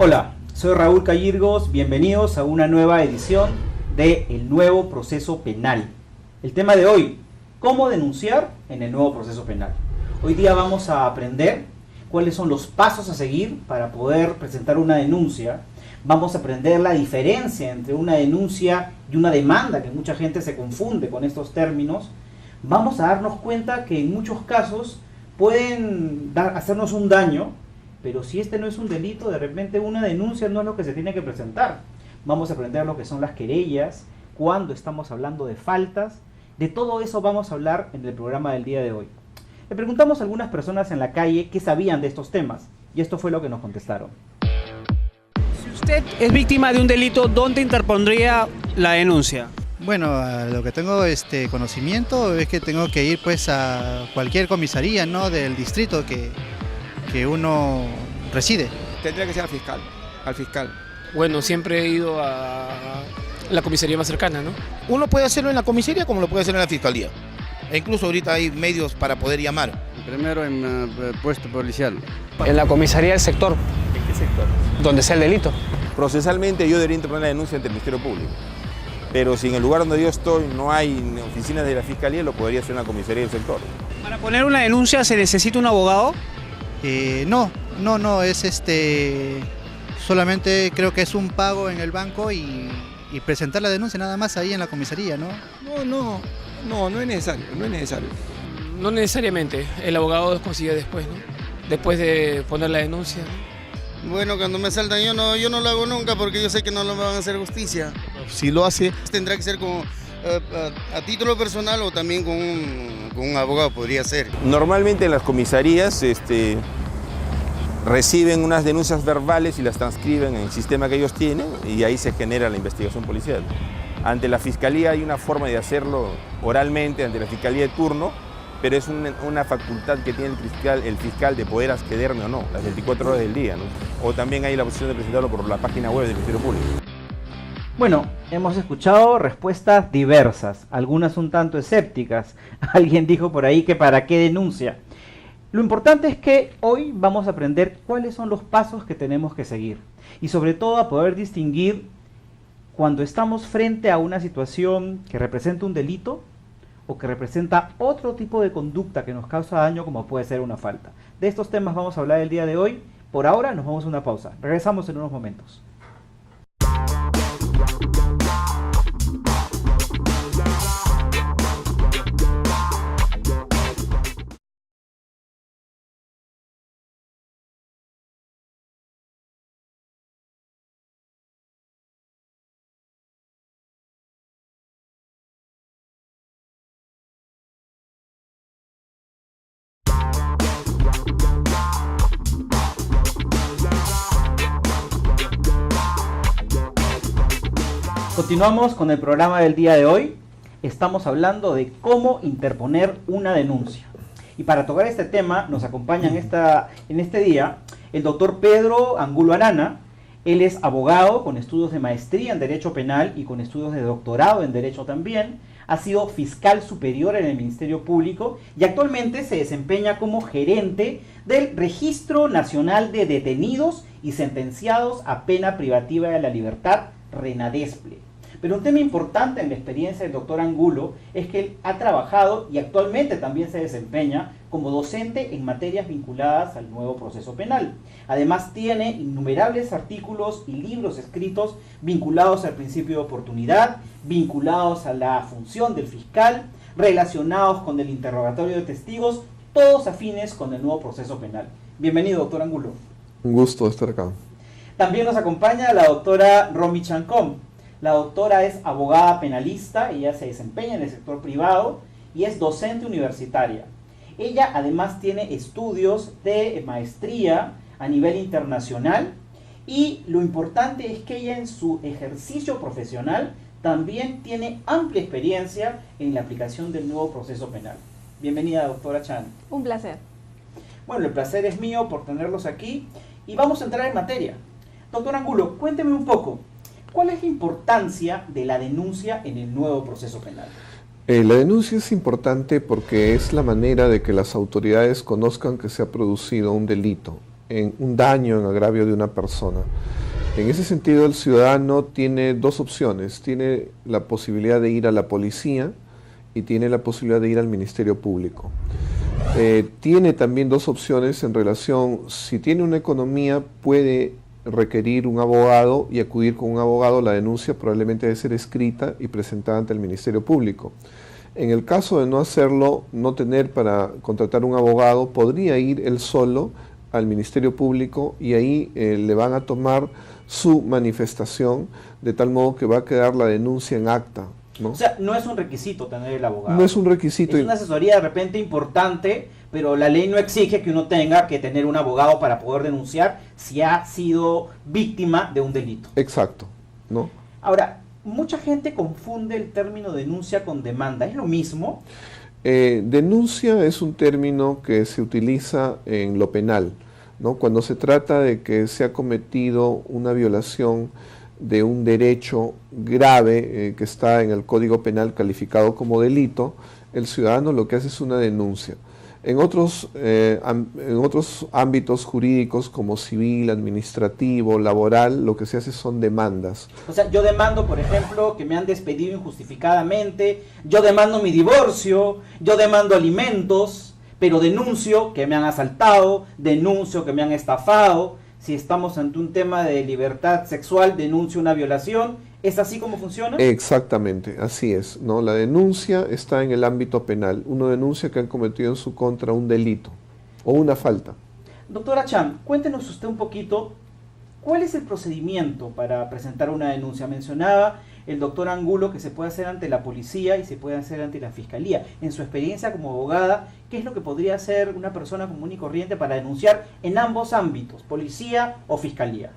Hola, soy Raúl Cayirgos, bienvenidos a una nueva edición de El Nuevo Proceso Penal. El tema de hoy, ¿cómo denunciar en el nuevo proceso penal? Hoy día vamos a aprender cuáles son los pasos a seguir para poder presentar una denuncia. Vamos a aprender la diferencia entre una denuncia y una demanda, que mucha gente se confunde con estos términos. Vamos a darnos cuenta que en muchos casos pueden hacernos un daño, pero si este no es un delito, de repente una denuncia no es lo que se tiene que presentar. Vamos a aprender lo que son las querellas, cuando estamos hablando de faltas. De todo eso vamos a hablar en el programa del día de hoy. Le preguntamos a algunas personas en la calle qué sabían de estos temas, y esto fue lo que nos contestaron. Si usted es víctima de un delito, ¿dónde interpondría la denuncia? Bueno, lo que tengo conocimiento es que tengo que ir pues a cualquier comisaría, ¿no?, del distrito que uno reside. Tendría que ser al fiscal. Bueno, siempre he ido a la comisaría más cercana, ¿no? Uno puede hacerlo en la comisaría como lo puede hacer en la fiscalía. E incluso ahorita hay medios para poder llamar. Primero en puesto policial. En la comisaría del sector. ¿En qué sector? Donde sea el delito. Procesalmente yo debería interponer la denuncia ante el Ministerio Público. Pero si en el lugar donde yo estoy no hay oficinas de la fiscalía, lo podría hacer en la comisaría del sector. Para poner una denuncia, ¿se necesita un abogado? No, es solamente creo que es un pago en el banco y presentar la denuncia nada más ahí en la comisaría, ¿no? No es necesario, No necesariamente. El abogado consigue después, ¿no? Después de poner la denuncia. Bueno, cuando me saltan yo no lo hago nunca porque yo sé que no lo van a hacer justicia. Si lo hace, tendrá que ser a título personal o también con un abogado podría ser. Normalmente en las comisarías reciben unas denuncias verbales y las transcriben en el sistema que ellos tienen y ahí se genera la investigación policial. Ante la fiscalía hay una forma de hacerlo oralmente, ante la fiscalía de turno, pero es una facultad que tiene el fiscal de poder accederme o no, las 24 horas del día, ¿no? O también hay la opción de presentarlo por la página web del Ministerio Público. Bueno, hemos escuchado respuestas diversas, algunas un tanto escépticas. Alguien dijo por ahí que ¿para qué denuncia? Lo importante es que hoy vamos a aprender cuáles son los pasos que tenemos que seguir y sobre todo a poder distinguir cuando estamos frente a una situación que representa un delito o que representa otro tipo de conducta que nos causa daño como puede ser una falta. De estos temas vamos a hablar el día de hoy. Por ahora nos vamos a una pausa. Regresamos en unos momentos. Continuamos con el programa del día de hoy. Estamos hablando de cómo interponer una denuncia. Y para tocar este tema nos acompaña en este día el doctor Pedro Angulo Arana. Él es abogado con estudios de maestría en Derecho Penal y con estudios de doctorado en Derecho también. Ha sido fiscal superior en el Ministerio Público y actualmente se desempeña como gerente del Registro Nacional de Detenidos y Sentenciados a Pena Privativa de la Libertad, RENADESPLE. Pero un tema importante en la experiencia del doctor Angulo es que él ha trabajado y actualmente también se desempeña como docente en materias vinculadas al nuevo proceso penal. Además tiene innumerables artículos y libros escritos vinculados al principio de oportunidad, vinculados a la función del fiscal, relacionados con el interrogatorio de testigos, todos afines con el nuevo proceso penal. Bienvenido, doctor Angulo. Un gusto estar acá. También nos acompaña la doctora Romy Chancón. La doctora es abogada penalista, ella se desempeña en el sector privado y es docente universitaria. Ella además tiene estudios de maestría a nivel internacional y lo importante es que ella en su ejercicio profesional también tiene amplia experiencia en la aplicación del nuevo proceso penal. Bienvenida, doctora Chan. Un placer. Bueno, el placer es mío por tenerlos aquí y vamos a entrar en materia. Doctor Angulo, cuénteme un poco. ¿Cuál es la importancia de la denuncia en el nuevo proceso penal? La denuncia es importante porque es la manera de que las autoridades conozcan que se ha producido un delito en un daño en agravio de una persona. En ese sentido, el ciudadano tiene dos opciones. Tiene la posibilidad de ir a la policía y tiene la posibilidad de ir al Ministerio Público. Tiene también dos opciones en relación, si tiene una economía, puede requerir un abogado y acudir con un abogado. La denuncia probablemente debe ser escrita y presentada ante el Ministerio Público. En el caso de no hacerlo, no tener para contratar un abogado, podría ir él solo al Ministerio Público y ahí le van a tomar su manifestación, de tal modo que va a quedar la denuncia en acta, ¿no? O sea, no es un requisito tener el abogado. No es un requisito. Es una asesoría de repente importante, pero la ley no exige que uno tenga que tener un abogado para poder denunciar si ha sido víctima de un delito. Exacto, ¿no? Ahora, mucha gente confunde el término denuncia con demanda. ¿Es lo mismo? Denuncia es un término que se utiliza en lo penal, ¿no? Cuando se trata de que se ha cometido una violación de un derecho grave que está en el Código Penal calificado como delito, el ciudadano lo que hace es una denuncia. En otros ámbitos jurídicos como civil, administrativo, laboral, lo que se hace son demandas. O sea, yo demando, por ejemplo, que me han despedido injustificadamente, yo demando mi divorcio, yo demando alimentos, pero denuncio que me han asaltado, denuncio que me han estafado. Si estamos ante un tema de libertad sexual, denuncio una violación. ¿Es así como funciona? Exactamente, así es, ¿no? La denuncia está en el ámbito penal. Uno denuncia que han cometido en su contra un delito o una falta. Doctora Chan, cuéntenos usted un poquito, ¿cuál es el procedimiento para presentar una denuncia? Mencionaba el doctor Angulo que se puede hacer ante la policía y se puede hacer ante la fiscalía. En su experiencia como abogada, ¿qué es lo que podría hacer una persona común y corriente para denunciar en ambos ámbitos, policía o fiscalía?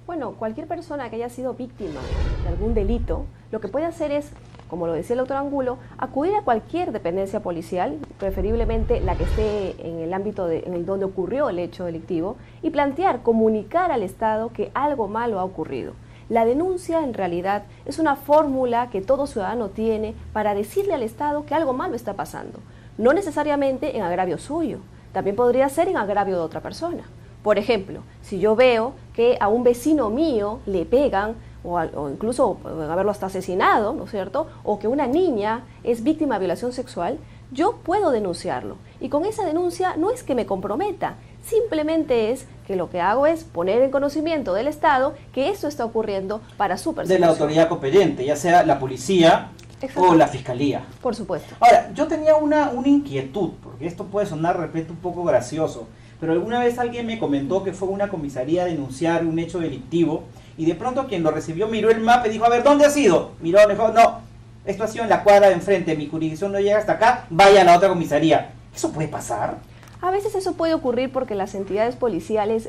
Bueno, cualquier persona que haya sido víctima de algún delito, lo que puede hacer es, como lo decía el doctor Angulo, acudir a cualquier dependencia policial, preferiblemente la que esté en el ámbito en el donde ocurrió el hecho delictivo, y plantear, comunicar al Estado que algo malo ha ocurrido. La denuncia, en realidad, es una fórmula que todo ciudadano tiene para decirle al Estado que algo malo está pasando. No necesariamente en agravio suyo, también podría ser en agravio de otra persona. Por ejemplo, si yo veo que a un vecino mío le pegan o incluso haberlo hasta asesinado, ¿no es cierto? O que una niña es víctima de violación sexual, yo puedo denunciarlo. Y con esa denuncia no es que me comprometa, simplemente es que lo que hago es poner en conocimiento del Estado que esto está ocurriendo para su persecución. De la autoridad competente, ya sea la policía o la fiscalía. Por supuesto. Ahora, yo tenía una inquietud, porque esto puede sonar de repente un poco gracioso, pero alguna vez alguien me comentó que fue a una comisaría a denunciar un hecho delictivo y de pronto quien lo recibió miró el mapa y dijo, a ver, ¿dónde ha sido? Miró, dijo, no, esto ha sido en la cuadra de enfrente, mi jurisdicción no llega hasta acá, vaya a la otra comisaría. ¿Eso puede pasar? A veces eso puede ocurrir porque las entidades policiales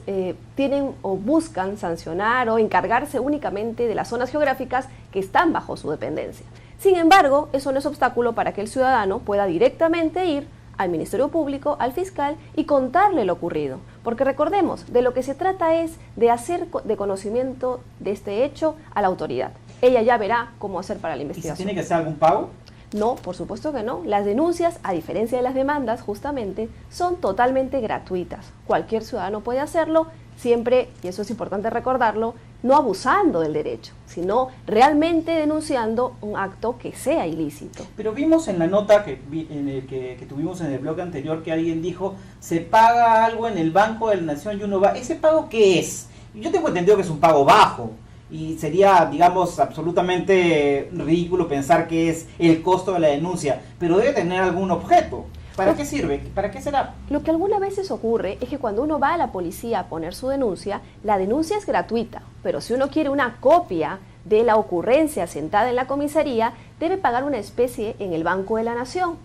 tienen o buscan sancionar o encargarse únicamente de las zonas geográficas que están bajo su dependencia. Sin embargo, eso no es obstáculo para que el ciudadano pueda directamente ir al Ministerio Público, al fiscal y contarle lo ocurrido. Porque recordemos, de lo que se trata es de hacer de conocimiento de este hecho a la autoridad. Ella ya verá cómo hacer para la investigación. ¿Y se tiene que hacer algún pago? No, por supuesto que no. Las denuncias, a diferencia de las demandas, justamente, son totalmente gratuitas. Cualquier ciudadano puede hacerlo, siempre, y eso es importante recordarlo, no abusando del derecho, sino realmente denunciando un acto que sea ilícito. Pero vimos en la nota que tuvimos en el blog anterior que alguien dijo, se paga algo en el Banco de la Nación y uno va, ¿ese pago qué es? Yo tengo entendido que es un pago bajo. Y sería, digamos, absolutamente ridículo pensar que es el costo de la denuncia, pero debe tener algún objeto. ¿Para qué sirve? ¿Para qué será? Lo que algunas veces ocurre es que cuando uno va a la policía a poner su denuncia, la denuncia es gratuita, pero si uno quiere una copia de la ocurrencia sentada en la comisaría, debe pagar una especie en el Banco de la Nación.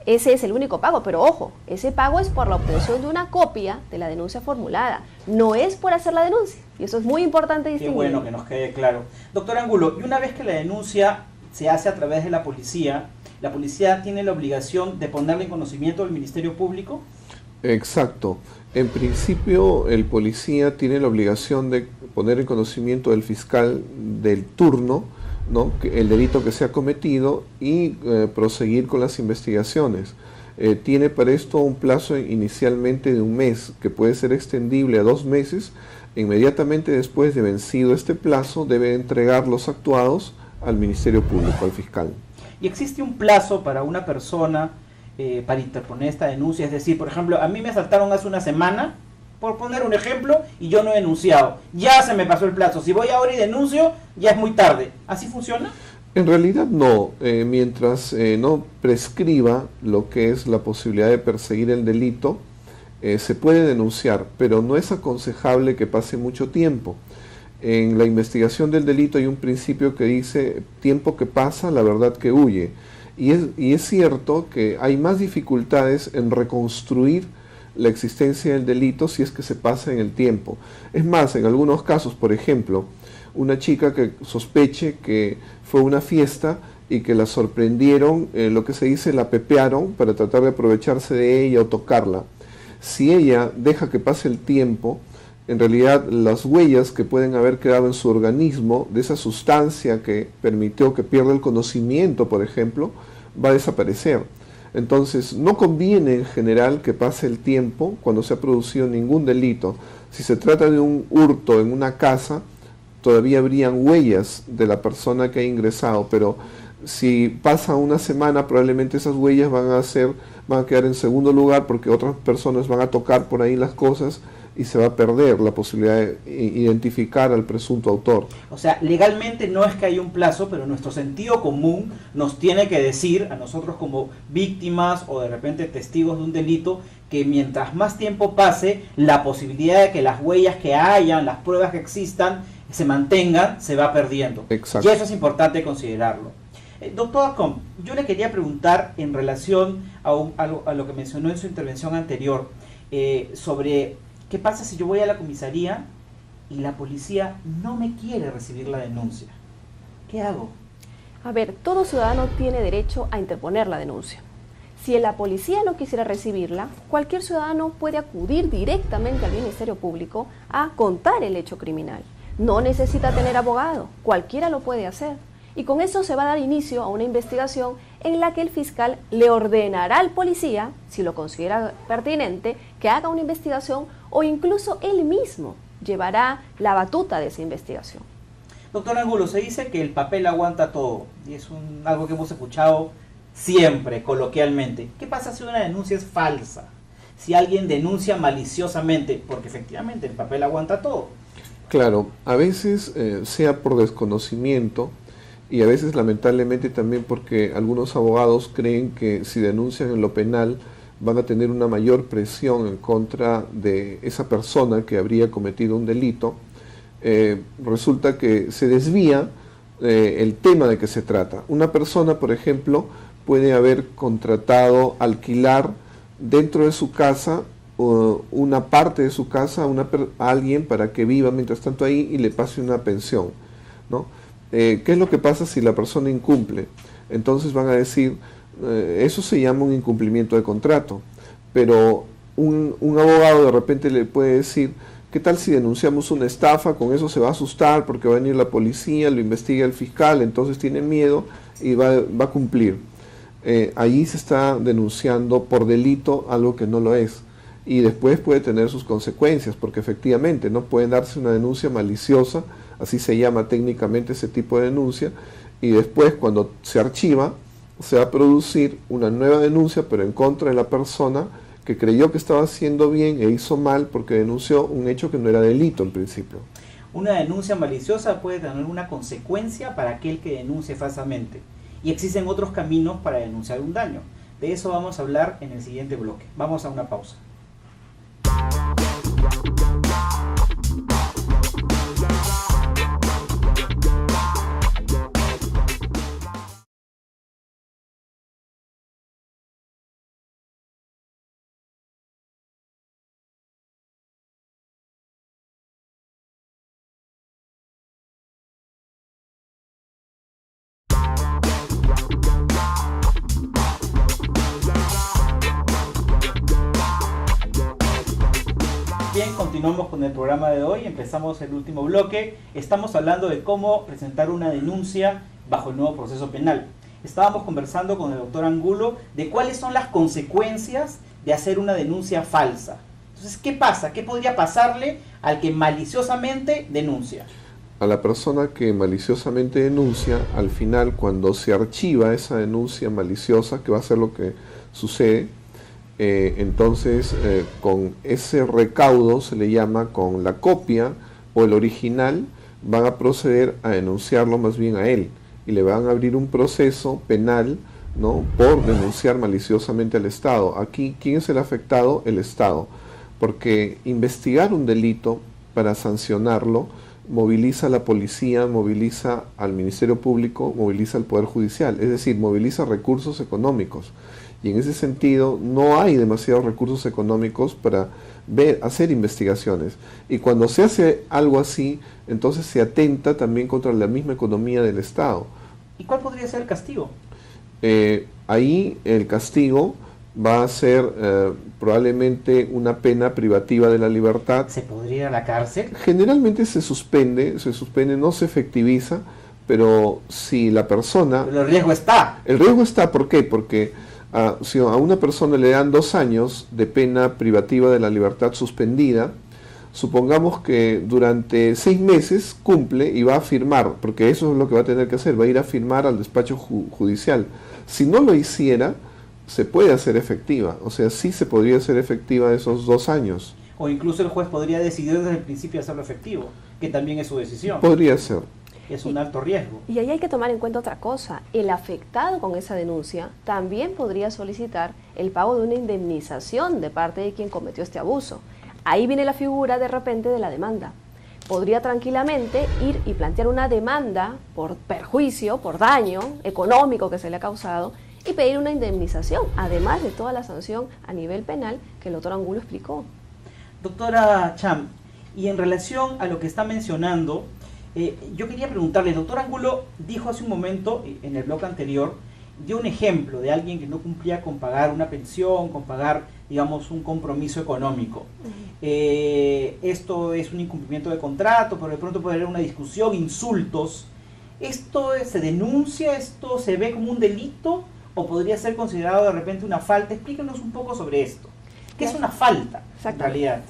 Ese es el único pago, pero ojo, ese pago es por la obtención de una copia de la denuncia formulada, no es por hacer la denuncia, y eso es muy importante distinguir. Qué bueno que nos quede claro. Doctor Angulo, y una vez que la denuncia se hace a través de la policía tiene la obligación de ponerle en conocimiento del Ministerio Público. Exacto. En principio, el policía tiene la obligación de poner en conocimiento del fiscal del turno, ¿no?, el delito que se ha cometido y proseguir con las investigaciones. tiene para esto un plazo inicialmente de 1 mes, que puede ser extendible a 2 meses. Inmediatamente después de vencido este plazo, debe entregar los actuados al Ministerio Público, al fiscal. ¿Y existe un plazo para una persona para interponer esta denuncia? Es decir, por ejemplo, a mí me asaltaron hace una semana, por poner un ejemplo, y yo no he denunciado. Ya se me pasó el plazo. Si voy ahora y denuncio, ya es muy tarde. ¿Así funciona? En realidad no. Mientras no prescriba lo que es la posibilidad de perseguir el delito, se puede denunciar, pero no es aconsejable que pase mucho tiempo. En la investigación del delito hay un principio que dice: tiempo que pasa, la verdad que huye. Y es cierto que hay más dificultades en reconstruir la existencia del delito si es que se pasa en el tiempo. Es más, en algunos casos, por ejemplo, una chica que sospeche que fue una fiesta y que la sorprendieron, lo que se dice, la pepearon para tratar de aprovecharse de ella o tocarla. Si ella deja que pase el tiempo, en realidad las huellas que pueden haber quedado en su organismo, de esa sustancia que permitió que pierda el conocimiento, por ejemplo, va a desaparecer. Entonces, no conviene en general que pase el tiempo cuando se ha producido ningún delito. Si se trata de un hurto en una casa, todavía habrían huellas de la persona que ha ingresado, pero si pasa una semana, probablemente esas huellas van a quedar en segundo lugar, porque otras personas van a tocar por ahí las cosas y se va a perder la posibilidad de identificar al presunto autor. O sea, legalmente no es que haya un plazo, pero nuestro sentido común nos tiene que decir a nosotros como víctimas o de repente testigos de un delito, que mientras más tiempo pase, la posibilidad de que las huellas que hayan, las pruebas que existan, se mantengan, se va perdiendo. Exacto. Y eso es importante considerarlo. Doctor Acom, yo le quería preguntar en relación a lo que mencionó en su intervención anterior, sobre qué pasa si yo voy a la comisaría y la policía no me quiere recibir la denuncia. ¿Qué hago? A ver, todo ciudadano tiene derecho a interponer la denuncia. Si la policía no quisiera recibirla, cualquier ciudadano puede acudir directamente al Ministerio Público a contar el hecho criminal. No necesita tener abogado, cualquiera lo puede hacer. Y con eso se va a dar inicio a una investigación en la que el fiscal le ordenará al policía, si lo considera pertinente, que haga una investigación, o incluso él mismo llevará la batuta de esa investigación. Doctor Angulo, se dice que el papel aguanta todo, y es algo que hemos escuchado siempre, coloquialmente. ¿Qué pasa si una denuncia es falsa? Si alguien denuncia maliciosamente, porque efectivamente el papel aguanta todo. Claro, a veces sea por desconocimiento, y a veces lamentablemente también porque algunos abogados creen que si denuncian en lo penal van a tener una mayor presión en contra de esa persona que habría cometido un delito. Resulta que se desvía el tema de que se trata. Una persona, por ejemplo, puede haber contratado alquilar dentro de su casa una parte de su casa a alguien para que viva mientras tanto ahí y le pase una pensión, ¿no? ¿Qué es lo que pasa si la persona incumple? Entonces van a decir, eso se llama un incumplimiento de contrato, pero un abogado de repente le puede decir, ¿qué tal si denunciamos una estafa? Con eso se va a asustar porque va a venir la policía, lo investiga el fiscal, entonces tiene miedo y va a cumplir. Allí se está denunciando por delito algo que no lo es. Y después puede tener sus consecuencias, porque efectivamente no puede darse una denuncia maliciosa, así se llama técnicamente ese tipo de denuncia, y después cuando se archiva, se va a producir una nueva denuncia, pero en contra de la persona que creyó que estaba haciendo bien e hizo mal porque denunció un hecho que no era delito al principio. Una denuncia maliciosa puede tener una consecuencia para aquel que denuncie falsamente, y existen otros caminos para denunciar un daño. De eso vamos a hablar en el siguiente bloque. Vamos a una pausa. Bien, continuamos con el programa de hoy, empezamos el último bloque. Estamos hablando de cómo presentar una denuncia bajo el nuevo proceso penal. estábamos conversando con el doctor Angulo de cuáles son las consecuencias de hacer una denuncia falsa. Entonces, ¿qué pasa? ¿Qué podría pasarle al que maliciosamente denuncia? A la persona que maliciosamente denuncia, al final, cuando se archiva esa denuncia maliciosa, que va a ser lo que sucede, entonces con ese recaudo, se le llama, con la copia o el original, van a proceder a denunciarlo más bien a él y le van a abrir un proceso penal, ¿no?, por denunciar maliciosamente al Estado. Aquí, ¿quién es el afectado? El Estado, porque investigar un delito para sancionarlo moviliza a la policía, moviliza al Ministerio Público, moviliza al Poder Judicial, es decir, moviliza recursos económicos. Y en ese sentido no hay demasiados recursos económicos para hacer investigaciones. Y cuando se hace algo así, entonces se atenta también contra la misma economía del Estado. ¿Y cuál podría ser el castigo? Ahí el castigo va a ser probablemente una pena privativa de la libertad. ¿Se podría ir a la cárcel? Generalmente se suspende, no se efectiviza, pero si la persona... Pero el riesgo está. El riesgo está, ¿por qué? Porque si a una persona le dan 2 años de pena privativa de la libertad suspendida, supongamos que durante 6 meses cumple y va a firmar, porque eso es lo que va a tener que hacer, va a ir a firmar al despacho judicial. Si no lo hiciera, se puede hacer efectiva, o sea, sí se podría hacer efectiva esos 2 años. O incluso el juez podría decidir desde el principio hacerlo efectivo, que también es su decisión. Podría ser. Es un alto riesgo. Y ahí hay que tomar en cuenta otra cosa. El afectado con esa denuncia también podría solicitar el pago de una indemnización de parte de quien cometió este abuso. Ahí viene la figura de repente de la demanda. Podría tranquilamente ir y plantear una demanda por perjuicio, por daño económico que se le ha causado y pedir una indemnización, además de toda la sanción a nivel penal que el doctor Angulo explicó. Doctora Cham, y en relación a lo que está mencionando, yo quería preguntarle, el doctor Angulo dijo hace un momento, en el bloque anterior, dio un ejemplo de alguien que no cumplía con pagar una pensión, con pagar, digamos, un compromiso económico. Esto es un incumplimiento de contrato, pero de pronto puede haber una discusión, insultos. ¿Esto se denuncia? ¿Esto se ve como un delito? ¿O podría ser considerado de repente una falta? Explíquenos un poco sobre esto. ¿Qué es una falta, en realidad?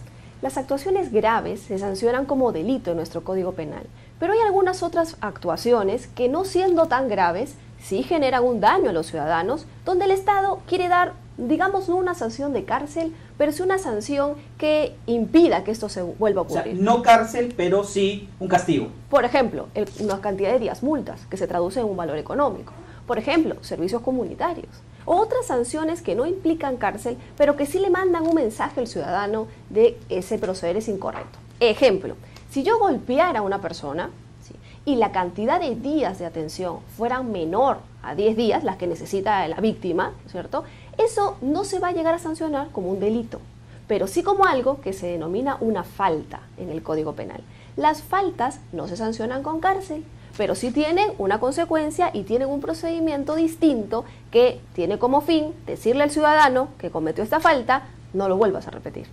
Las actuaciones graves se sancionan como delito en nuestro Código Penal, pero hay algunas otras actuaciones que, no siendo tan graves, sí generan un daño a los ciudadanos, donde el Estado quiere dar, digamos, no una sanción de cárcel, pero sí una sanción que impida que esto se vuelva a ocurrir. O sea, no cárcel, pero sí un castigo. Por ejemplo, una cantidad de días multas, que se traduce en un valor económico. Por ejemplo, servicios comunitarios. Otras sanciones que no implican cárcel, pero que sí le mandan un mensaje al ciudadano de ese proceder es incorrecto. Ejemplo, si yo golpeara a una persona, ¿sí?, y la cantidad de días de atención fueran menor a 10 días, las que necesita la víctima, ¿cierto?, eso no se va a llegar a sancionar como un delito, pero sí como algo que se denomina una falta en el Código Penal. Las faltas no se sancionan con cárcel, pero sí tienen una consecuencia y tienen un procedimiento distinto que tiene como fin decirle al ciudadano que cometió esta falta, no lo vuelvas a repetir.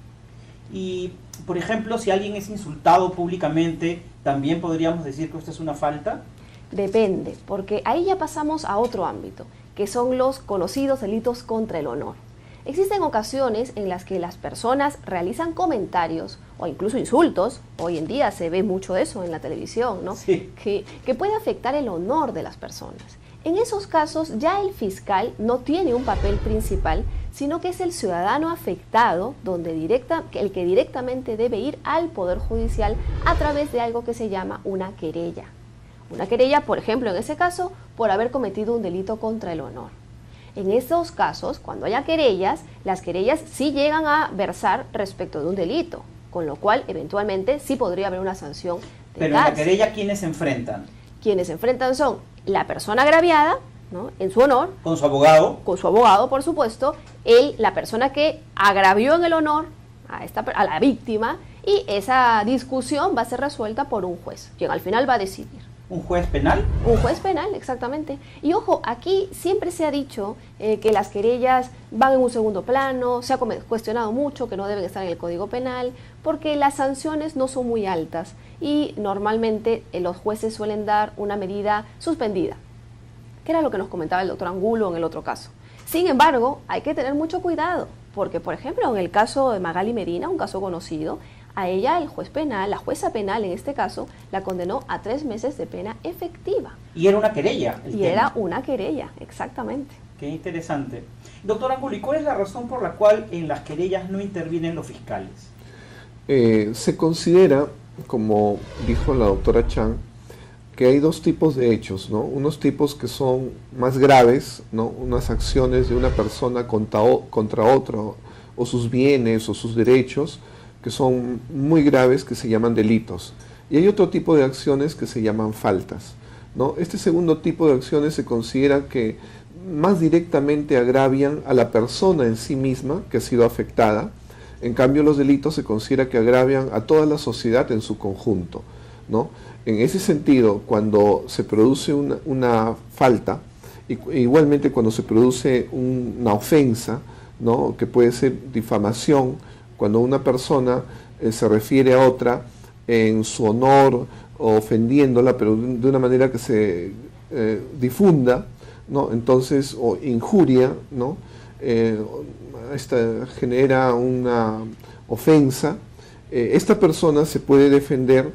Y, por ejemplo, si alguien es insultado públicamente, ¿también podríamos decir que esto es una falta? Depende, porque ahí ya pasamos a otro ámbito, que son los conocidos delitos contra el honor. Existen ocasiones en las que las personas realizan comentarios o incluso insultos, hoy en día se ve mucho eso en la televisión, ¿no? Sí. Que puede afectar el honor de las personas. En esos casos ya el fiscal no tiene un papel principal, sino que es el ciudadano afectado el que directamente debe ir al Poder Judicial a través de algo que se llama una querella. Una querella, por ejemplo, en ese caso, por haber cometido un delito contra el honor. En estos casos, cuando haya querellas, las querellas sí llegan a versar respecto de un delito, con lo cual eventualmente sí podría haber una sanción de Pero cárcel. en la querella, ¿quiénes se enfrentan? Quienes se enfrentan son la persona agraviada, ¿no?, en su honor, ¿Con su abogado? con su abogado, por supuesto, la persona que agravió en el honor a la víctima, y esa discusión va a ser resuelta por un juez, quien al final va a decidir. ¿Un juez penal? Un juez penal, exactamente. Y ojo, aquí siempre se ha dicho que las querellas van en un segundo plano, se ha cuestionado mucho que no deben estar en el Código Penal, porque las sanciones no son muy altas y normalmente los jueces suelen dar una medida suspendida, que era lo que nos comentaba el doctor Angulo en el otro caso. Sin embargo, hay que tener mucho cuidado, porque por ejemplo en el caso de Magali Medina, un caso conocido, a ella el juez penal, la jueza penal en este caso, la condenó a 3 meses de pena efectiva. Y era una querella. Era una querella, exactamente. Qué interesante. Doctor Angulo, ¿y cuál es la razón por la cual en las querellas no intervienen los fiscales? Se considera, como dijo la doctora Chan, que hay 2 tipos de hechos, ¿no? Unos tipos que son más graves, ¿no? Unas acciones de una persona contra otra, o sus bienes o sus derechos, que son muy graves, que se llaman delitos. Y hay otro tipo de acciones que se llaman faltas, ¿no? Este segundo tipo de acciones se considera que más directamente agravian a la persona en sí misma que ha sido afectada. En cambio, los delitos se considera que agravian a toda la sociedad en su conjunto, ¿no? En ese sentido, cuando se produce una falta, igualmente cuando se produce una ofensa, ¿no? Que puede ser difamación, cuando una persona se refiere a otra en su honor, o ofendiéndola, pero de una manera que se difunda, ¿no? Entonces, o injuria, ¿no? Esta genera una ofensa, esta persona se puede defender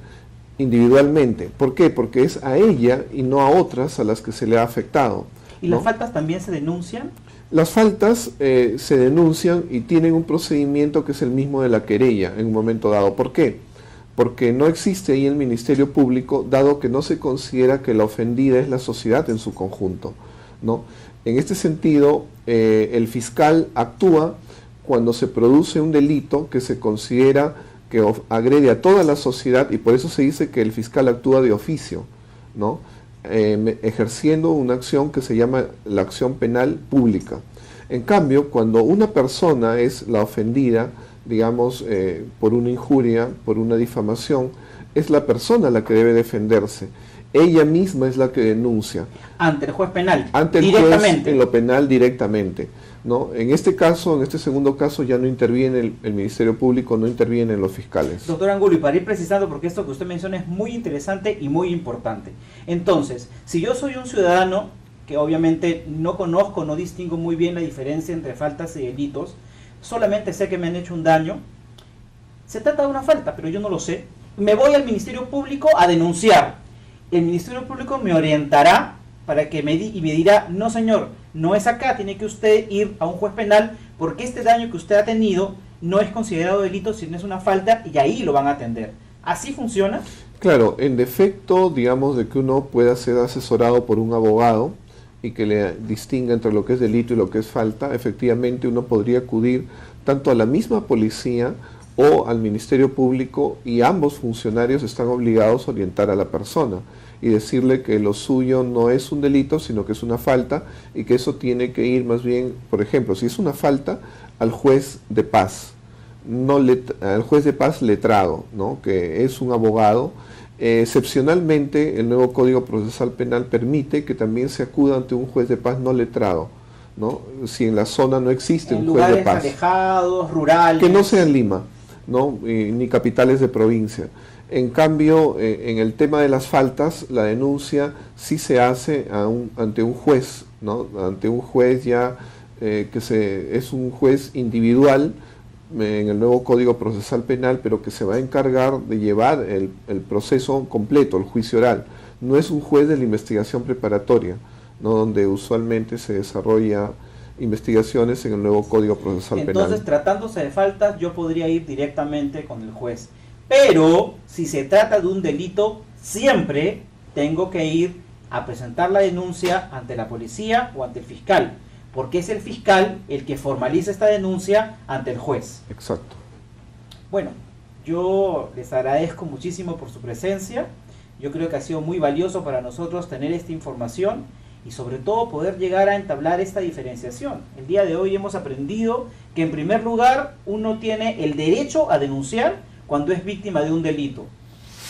individualmente. ¿Por qué? Porque es a ella y no a otras a las que se le ha afectado, ¿Y ¿no? las faltas también se denuncian? Las faltas se denuncian y tienen un procedimiento que es el mismo de la querella en un momento dado. ¿Por qué? Porque no existe ahí el Ministerio Público, dado que no se considera que la ofendida es la sociedad en su conjunto, ¿no? En este sentido, el fiscal actúa cuando se produce un delito que se considera que agrede a toda la sociedad, y por eso se dice que el fiscal actúa de oficio, ¿no? Ejerciendo una acción que se llama la acción penal pública. En cambio, cuando una persona es la ofendida, digamos, por una injuria, por una difamación, es la persona la que debe defenderse. Ella misma es la que denuncia. Ante el juez penal, ante el directamente. Juez en lo penal directamente, ¿no? En este caso, en este segundo caso, ya no interviene el Ministerio Público, no intervienen los fiscales. Doctor Angulo, y para ir precisando, porque esto que usted menciona es muy interesante y muy importante. Entonces, si yo soy un ciudadano que obviamente no conozco, no distingo muy bien la diferencia entre faltas y delitos, solamente sé que me han hecho un daño, se trata de una falta, pero yo no lo sé, me voy al Ministerio Público a denunciar. El Ministerio Público me orientará para que me dirá, no señor, no es acá, tiene que usted ir a un juez penal porque este daño que usted ha tenido no es considerado delito, sino es una falta, y ahí lo van a atender. ¿Así funciona? Claro, en defecto, digamos, de que uno pueda ser asesorado por un abogado y que le distinga entre lo que es delito y lo que es falta, efectivamente uno podría acudir tanto a la misma policía o al Ministerio Público, y ambos funcionarios están obligados a orientar a la persona y decirle que lo suyo no es un delito, sino que es una falta, y que eso tiene que ir más bien, por ejemplo, si es una falta, al juez de paz, al juez de paz letrado, ¿no? Que es un abogado. Excepcionalmente, el nuevo Código Procesal Penal permite que también se acuda ante un juez de paz no letrado, ¿no? Si en la zona no existe un juez de paz. En lugares alejados, rurales. Que no sea en Lima, ¿no? Ni capitales de provincia. En cambio, en el tema de las faltas, la denuncia sí se hace ante un juez, ¿no? Ante un juez ya es un juez individual en el nuevo Código Procesal Penal, pero que se va a encargar de llevar el proceso completo, el juicio oral. No es un juez de la investigación preparatoria, ¿no? Donde usualmente se desarrolla investigaciones en el nuevo Código Procesal Penal. Entonces, tratándose de faltas, yo podría ir directamente con el juez. Pero, si se trata de un delito, siempre tengo que ir a presentar la denuncia ante la policía o ante el fiscal, porque es el fiscal el que formaliza esta denuncia ante el juez. Exacto. Bueno, yo les agradezco muchísimo por su presencia. Yo creo que ha sido muy valioso para nosotros tener esta información y sobre todo poder llegar a entablar esta diferenciación. El día de hoy hemos aprendido que en primer lugar uno tiene el derecho a denunciar cuando es víctima de un delito,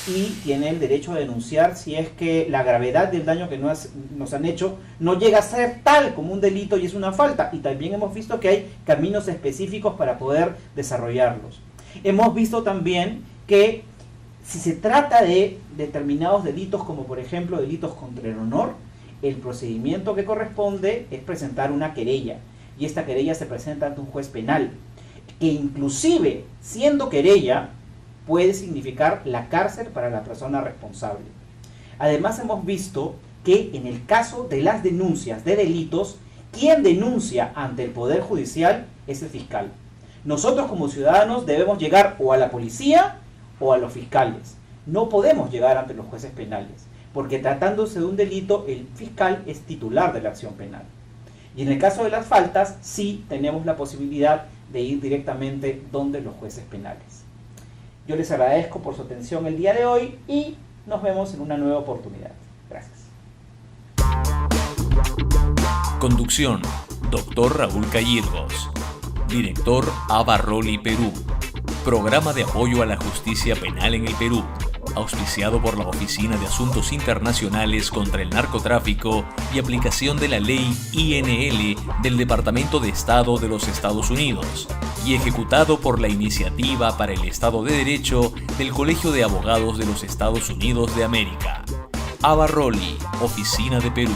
y tiene el derecho a denunciar si es que la gravedad del daño que nos han hecho no llega a ser tal como un delito y es una falta. Y también hemos visto que hay caminos específicos para poder desarrollarlos. Hemos visto también que si se trata de determinados delitos, como por ejemplo delitos contra el honor, el procedimiento que corresponde es presentar una querella, y esta querella se presenta ante un juez penal, que inclusive siendo querella puede significar la cárcel para la persona responsable. Además, hemos visto que en el caso de las denuncias de delitos, quien denuncia ante el Poder Judicial es el fiscal. Nosotros como ciudadanos debemos llegar o a la policía o a los fiscales. No podemos llegar ante los jueces penales, porque tratándose de un delito, el fiscal es titular de la acción penal. Y en el caso de las faltas, sí tenemos la posibilidad de ir directamente donde los jueces penales. Yo les agradezco por su atención el día de hoy y nos vemos en una nueva oportunidad. Gracias. Conducción: Dr. Raúl Callirgos. Director: Ava Roli, Perú. Programa de apoyo a la justicia penal en el Perú, auspiciado por la Oficina de Asuntos Internacionales contra el Narcotráfico y aplicación de la Ley INL del Departamento de Estado de los Estados Unidos, y ejecutado por la Iniciativa para el Estado de Derecho del Colegio de Abogados de los Estados Unidos de América. Ava Roli, Oficina de Perú.